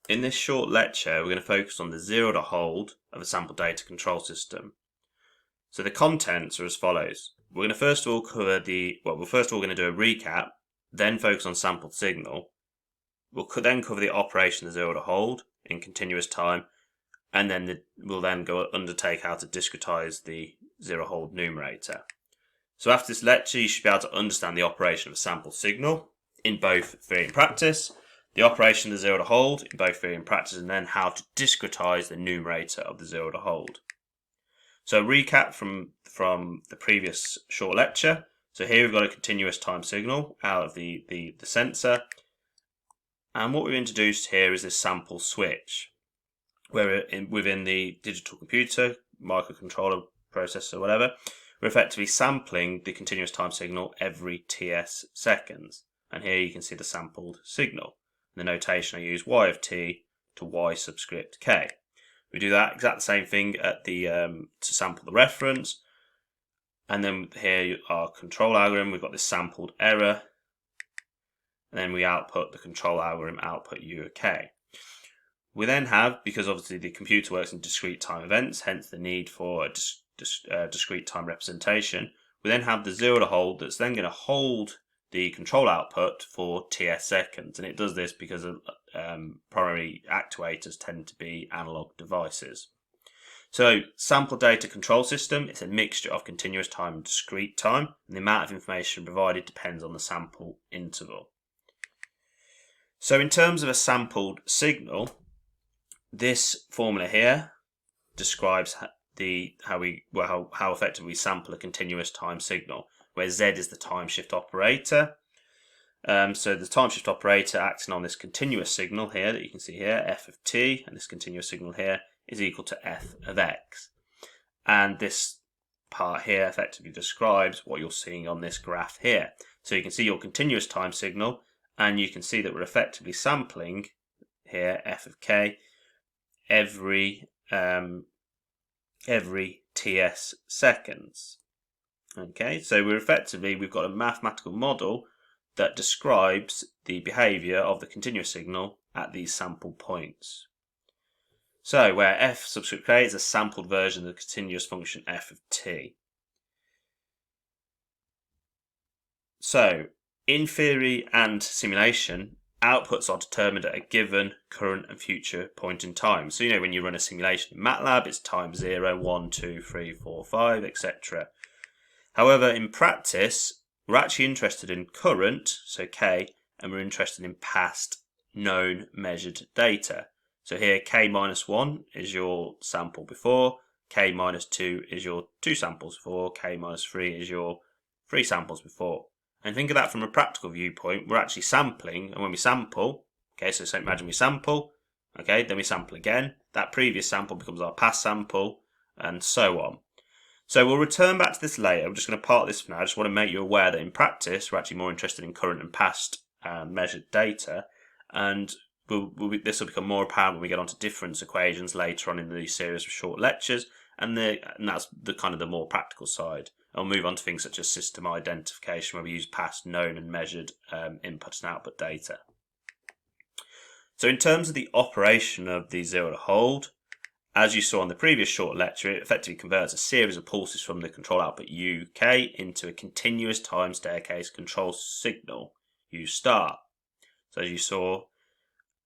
In this short lecture, we're going to focus on the zero to hold of a sample data control system. So the contents are as follows. We're going to first of all cover we're first of all going to do a recap, then focus on sampled signal. We'll then cover the operation of the zero to hold in continuous time, and then we'll then undertake how to discretize the zero hold numerator. So after this lecture, you should be able to understand the operation of a sample signal in both theory and practice, the operation of the zero to hold in both theory and practice, and then how to discretize the numerator of the zero to hold. So recap from the previous short lecture. So here we've got a continuous time signal out of the sensor, and what we've introduced here is this sample switch, where within the digital computer, microcontroller, processor, whatever, we're effectively sampling the continuous time signal every TS seconds. And here you can see the sampled signal. The notation I use y of t to y subscript k. We do that exact same thing at the to sample the reference, and then here our control algorithm. We've got this sampled error, and then we output the control algorithm output u of k. We then have, because obviously the computer works in discrete time events, hence the need for a discrete time representation, we then have the zero to hold that's then going to hold the control output for TS seconds, and it does this because primary actuators tend to be analog devices. So sample data control system is a mixture of continuous time and discrete time, and the amount of information provided depends on the sample interval. So in terms of a sampled signal, this formula here describes how effectively we sample a continuous time signal, where Z is the time shift operator. So the time shift operator acting on this continuous signal here that you can see here, f of t, and this continuous signal here is equal to f of x. And this part here effectively describes what you're seeing on this graph here. So you can see your continuous time signal, and you can see that we're effectively sampling here f of k every TS seconds. Okay, so we've got a mathematical model that describes the behavior of the continuous signal at these sample points. So where f subscript k is a sampled version of the continuous function f of t. So in theory and simulation, outputs are determined at a given current and future point in time. So when you run a simulation in MATLAB, it's time 0, 1, 2, 3, 4, 5, etc. However, in practice, we're actually interested in current, so k, and we're interested in past known measured data. So here k minus 1 is your sample before, k minus 2 is your 2 samples before, k minus 3 is your 3 samples before. And think of that from a practical viewpoint. We're actually sampling, and when we sample, okay, so imagine we sample, okay, then we sample again. That previous sample becomes our past sample, and so on. So we'll return back to this later. We're just going to park this for now. I just want to make you aware that in practice, we're actually more interested in current and past measured data, and this will become more apparent when we get onto difference equations later on in the series of short lectures, and that's the kind of the more practical side. I'll move on to things such as system identification, where we use past known and measured input and output data. So in terms of the operation of the zero to hold, as you saw in the previous short lecture, it effectively converts a series of pulses from the control output UK into a continuous time staircase control signal, U star. So as you saw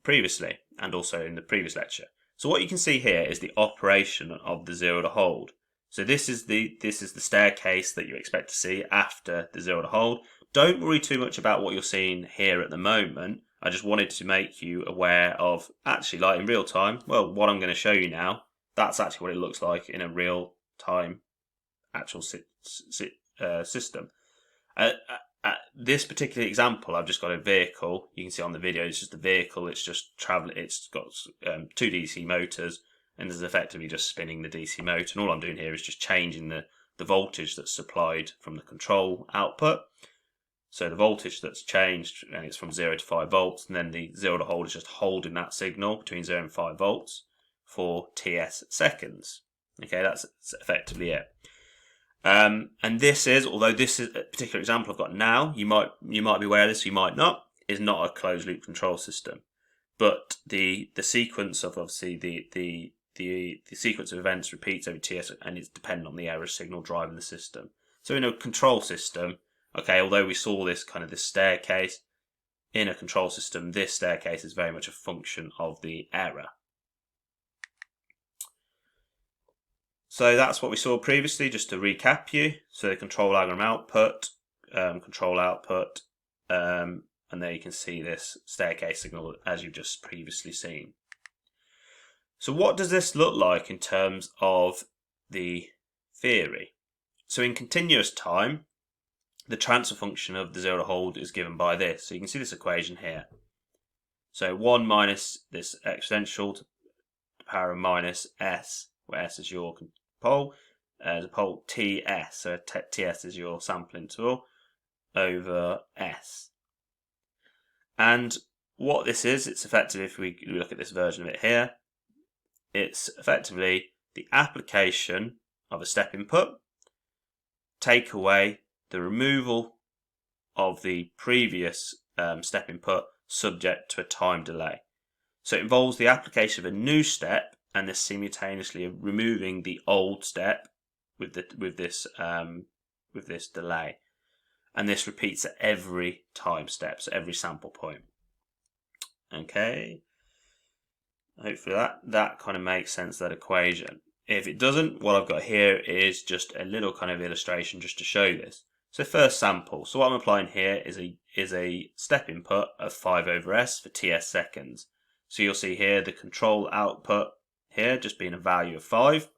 previously, and also in the previous lecture. So what you can see here is the operation of the zero to hold. So this is the staircase that you expect to see after the zero to hold. Don't worry too much about what you're seeing here at the moment. I just wanted to make you aware of, actually, like in real time, well, what I'm going to show you now, that's actually what it looks like in a real time actual system. This particular example, I've just got a vehicle. You can see on the video, it's just a vehicle. It's just traveling. It's got 2 DC motors, and is effectively just spinning the DC motor. And all I'm doing here is just changing the voltage that's supplied from the control output. So the voltage that's changed, and it's from 0 to 5 volts, and then the zero to hold is just holding that signal between 0 and 5 volts for TS seconds. Okay, that's effectively it. And this is, although this is a particular example I've got now, you might be aware of this, you might not, is not a closed loop control system. but the sequence of obviously the sequence of events repeats over TS, and it's dependent on the error signal driving the system. So in a control system, okay, although we saw this staircase, in a control system, this staircase is very much a function of the error. So that's what we saw previously, just to recap you. So the control algorithm output, control output, and there you can see this staircase signal as you've just previously seen. So what does this look like in terms of the theory? So in continuous time, the transfer function of the 0 to hold is given by this. So you can see this equation here. So 1 minus this exponential to the power of minus s, where s is your pole, the pole ts, so ts is your sample interval, over s. And what this is, it's effectively, if we look at this version of it here, it's effectively the application of a step input, take away the removal of the previous step input subject to a time delay. So it involves the application of a new step and this simultaneously removing the old step with this delay. And this repeats at every time step, so every sample point. Okay. Hopefully that kind of makes sense, that equation. If it doesn't, what I've got here is just a little kind of illustration just to show this. So first sample. So what I'm applying here is a step input of 5 over s for ts seconds. So you'll see here the control output here just being a value of 5.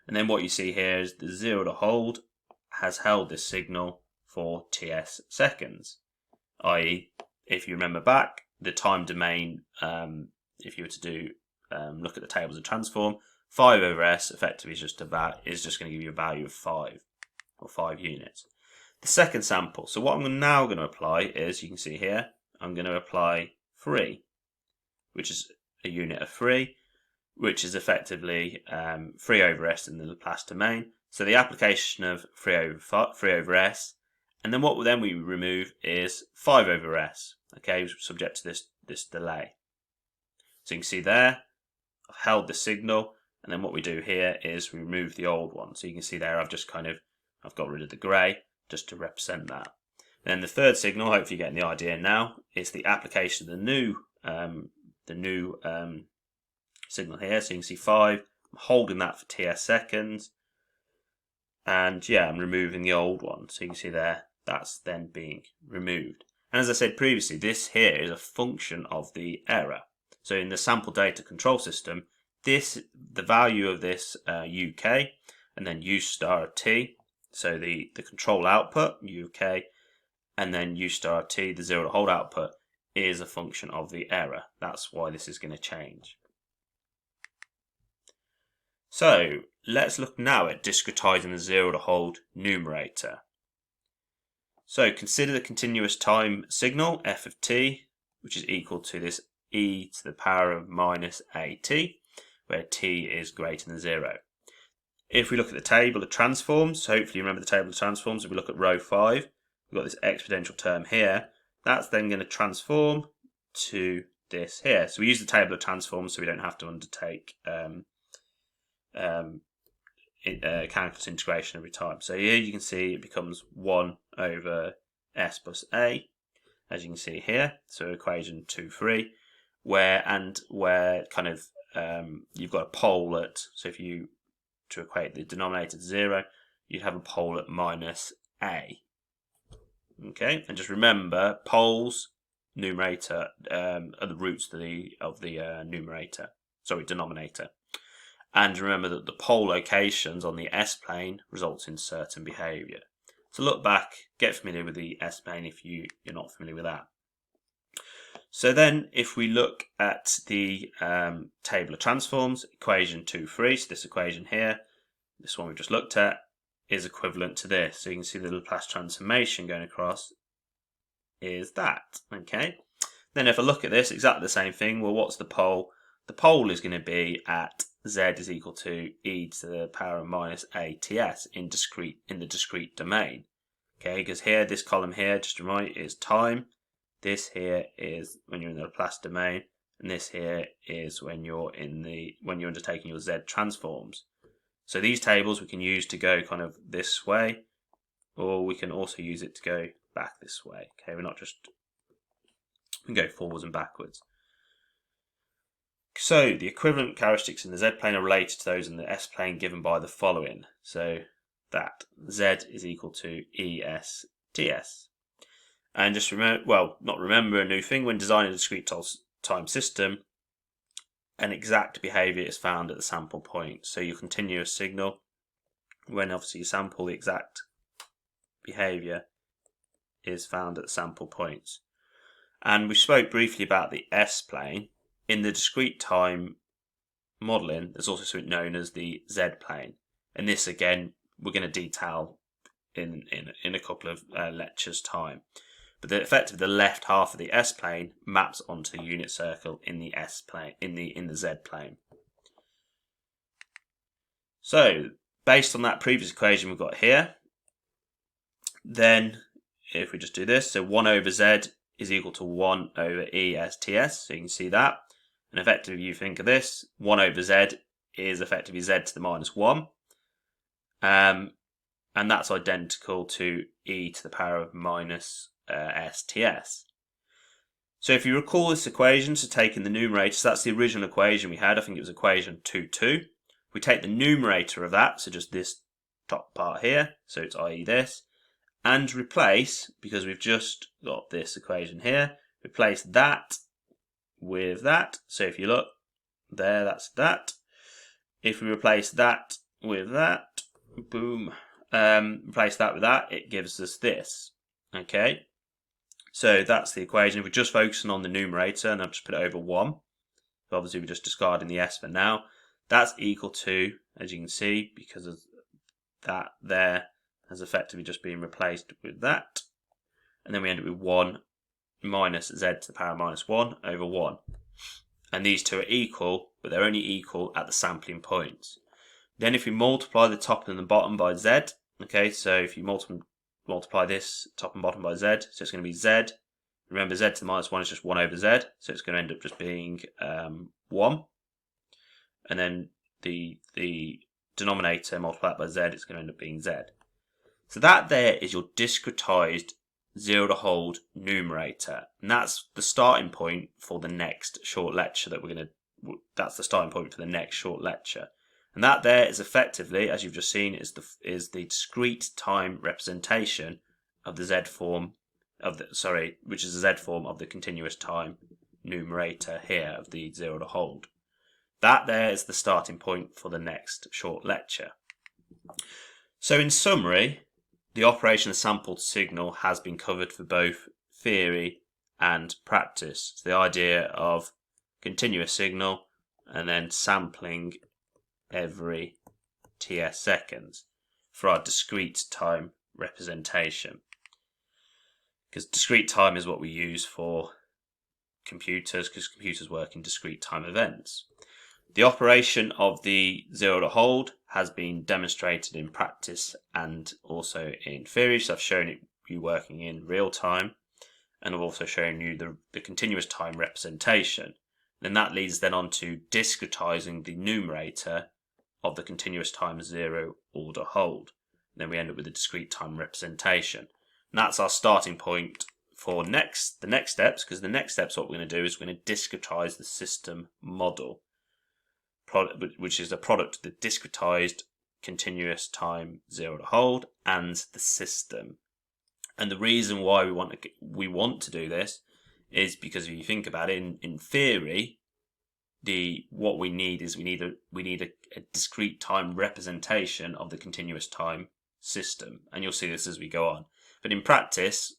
And then what you see here is the 0 to hold has held this signal for ts seconds. I.e., if you remember back, the time domain, if you were to do look at the tables and transform, 5 over s effectively is just going to give you a value of 5 or 5 units. The second sample. So what I'm now going to apply is, you can see here, I'm going to apply 3, which is a unit of 3, which is effectively 3 over s in the Laplace domain. So the application of 3 over s, and then what we remove is 5 over s, okay, subject to this delay. So you can see there, I've held the signal, and then what we do here is we remove the old one. So you can see there I've got rid of the grey just to represent that. Then the third signal, hopefully you're getting the idea now, is the application of the new signal here. So you can see 5, I'm holding that for ts seconds, and yeah, I'm removing the old one. So you can see there, that's then being removed. And as I said previously, this here is a function of the error. So in the sample data control system, the value of this UK, and then U star T, so the control output, UK, and then U star T, the 0 to hold output, is a function of the error. That's why this is going to change. So let's look now at discretizing the 0 to hold numerator. So consider the continuous time signal, f of t, which is equal to this e to the power of minus at, where t is greater than 0. If we look at the table of transforms, so hopefully you remember the table of transforms, if we look at row 5, we've got this exponential term here. That's then going to transform to this here. So we use the table of transforms so we don't have to undertake calculus integration every time. So here you can see it becomes 1 over s plus a, as you can see here. So equation 2, 3, where kind of you've got a pole at, so if you to equate the denominator to 0, you'd have a pole at minus a. Okay, and just remember, poles, numerator, are the roots of the numerator. Sorry, denominator. And remember that the pole locations on the S-plane results in certain behaviour. So look back, get familiar with the S-plane if you're not familiar with that. So then, if we look at the table of transforms, equation 2, 3, so this equation here, this one we just looked at, is equivalent to this. So you can see the Laplace transformation going across is that. Okay. Then if I look at this, exactly the same thing. Well, what's the pole? The pole is going to be at z is equal to e to the power of minus ats in the discrete domain. Okay, because here, this column here, just to remind you, is time. This here is when you're in the Laplace domain, and this here is when you're undertaking your Z transforms. So these tables we can use to go kind of this way, or we can also use it to go back this way. Okay, we can go forwards and backwards. So the equivalent characteristics in the Z-plane are related to those in the S-plane given by the following. So that Z is equal to ES TS. And just remember a new thing, when designing a discrete time system, an exact behaviour is found at the sample point. So your continuous signal, when obviously you sample, the exact behaviour is found at the sample points. And we spoke briefly about the S-plane. In the discrete time modelling, there's also something known as the Z-plane. And this, again, we're going to detail in a couple of lectures' time. But effectively, the left half of the S-plane maps onto the unit circle in the S-plane, in the Z-plane. So, based on that previous equation we've got here, then if we just do this, so 1 over Z is equal to 1 over E as TS, so you can see that. And effectively, you think of this, 1 over Z is effectively Z to the minus 1. And that's identical to E to the power of minus STS. So if you recall this equation, so taking the numerator, so that's the original equation we had, I think it was equation 2,2. We take the numerator of that, so just this top part here, so it's i.e. this, and replace, because we've just got this equation here, replace that with that. So if you look there, that's that. If we replace that with that, boom, replace that with that, it gives us this. Okay, so that's the equation. If we're just focusing on the numerator, and I've just put it over 1, so obviously we're just discarding the S for now, that's equal to, as you can see, because of that there, has effectively just been replaced with that. And then we end up with 1 minus Z to the power minus 1 over 1. And these two are equal, but they're only equal at the sampling points. Then if we multiply the top and the bottom by Z, okay, so if you multiply this top and bottom by Z, so it's going to be Z. Remember, Z to the minus 1 is just 1 over Z, so it's going to end up just being 1. And then the denominator multiplied by Z is going to end up being Z. So that there is your discretized zero to hold numerator, and that's the starting point for the next short lecture that's the starting point for the next short lecture. And that there is effectively, as you've just seen, is the discrete time representation of the Z form of which is the Z form of the continuous time numerator here of the zero to hold. That there is the starting point for the next short lecture. So in summary, the operation of sampled signal has been covered for both theory and practice. It's the idea of continuous signal and then sampling every TS seconds for our discrete time representation. Because discrete time is what we use for computers, because computers work in discrete time events. The operation of the zero to hold has been demonstrated in practice and also in theory. So I've shown you working in real time, and I've also shown you the continuous time representation. Then that leads then on to discretizing the numerator of the continuous time zero order hold. And then we end up with a discrete time representation. And that's our starting point for the next steps, because the next steps, what we're going to do is we're going to discretize the system model, which is a product of the discretized continuous time zero to hold and the system. And the reason why we want to do this is because if you think about it, in theory, what we need is we need a discrete time representation of the continuous time system, and you'll see this as we go on. But in practice,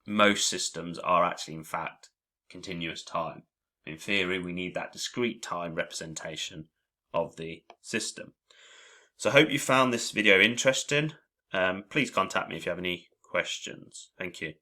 most systems are actually in fact continuous time. In theory, we need that discrete time representation of the system. So I hope you found this video interesting. Please contact me if you have any questions. Thank you.